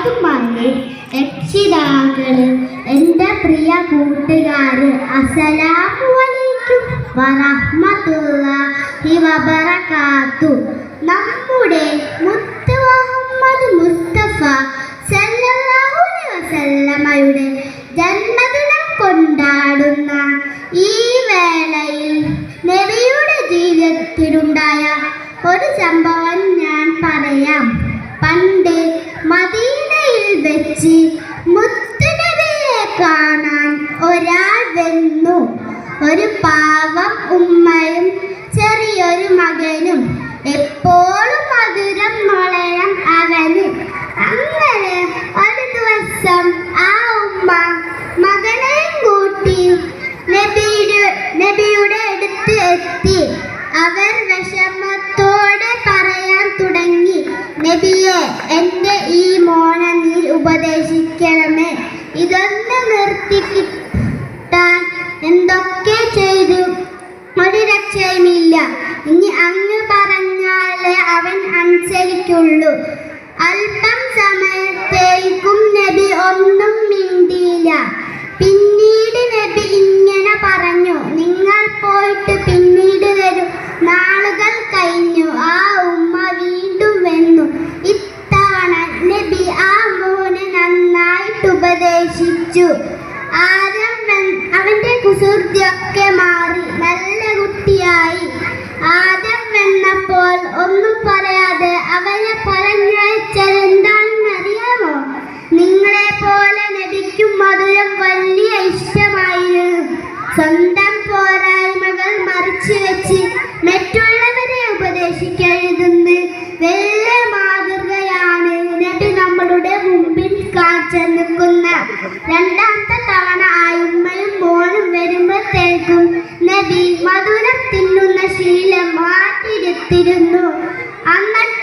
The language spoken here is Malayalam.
ഉസ്താദുമാരെ, രക്ഷിതാക്കള്, എൻ്റെ പ്രിയ കൂട്ടുകാര്, അസ്സലാമു അലൈക്കും വറഹ്മത്തുള്ളാഹി വബറകാതുഹു. നമ്മുടെ മുത്ത് മുഹമ്മദ് മുസ്തഫ സല്ലല്ലാഹു അലൈഹി വസല്ലമയുടെ ജന്മദിനം കൊണ്ടാടുന്ന ഈ വേളയിൽ നബിയുടെ ജീവിതത്തിലുണ്ടായ ഒരു സംഭവം ഞാൻ പറയാം. പണ്ട് മദീനയിൽ വെച്ച് മുത്തുനബിയെ കാണാൻ ഒരാൾ വന്നു. ഒരു പാവം ഉമ്മയും ചെറിയൊരു മകനും. എപ്പോഴും മധുരം നുളയാൻ അവന്. അങ്ങനെ ഒരു ദിവസം ആ ഉമ്മ മകനെയും കൂട്ടി നബിയുടെ അടുത്ത് എത്തി. അവർ വിഷമത്തോടെ പറയാൻ തുടങ്ങി, നബിയെ, എൻ്റെ ഈ മോനെ നീ ഉപദേശിക്കണമേ. ഇതൊന്ന് നിർത്തിക്കിട്ടാൻ എന്തൊക്കെ ചെയ്തു ഒരു രക്ഷയുമില്ല. ഇനി അങ്ങ് പറഞ്ഞാലേ അവൻ അനുസരിക്കുള്ളൂ. അല്പം സമയത്തേക്കും നബി ഒന്നും മിണ്ടിയില്ല. പിന്നീട് നബി ഇങ്ങനെ പറഞ്ഞു, നിങ്ങൾ പോയിട്ട് പിന്നീട് വരൂ. നാളുകൾ കഴിഞ്ഞു. ആ ഉമ്മ വീണ്ടും വന്നു. ഇത്തവണ നബി ആ മോനെ നന്നായിട്ട് ഉപദേശിച്ചു. അവന്റെ കുസൃതിയൊക്കെ മാറി നല്ല കുട്ടിയായി. ആദ്യം വന്നപ്പോൾ ഒന്നും പറയാതെ അവരെ പറഞ്ഞയച്ചതെന്താണെന്നറിയാമോ? നിങ്ങളെ പോലെ നബിക്കും മധുരം വലിയ ഇഷ്ടമായിരുന്നു. സ്വന്തം പോരായ്മകൾ മറിച്ചു വെച്ച് മറ്റുള്ളവരെ ഉപദേശിക്കരുതെന്ന് വലിയ മാതൃകയാണ് നബി നമ്മളുടെ മുമ്പിൽ കാണിച്ചു നിൽക്കുന്ന. രണ്ടാമത്തെ തവണ ആ ഉമ്മയും മോനും വരുമ്പോഴത്തേക്കും നബി മധുരം തിന്നുന്ന ശീലം മാറ്റിയിരുത്തിയിരുന്നു. എന്നിട്ട്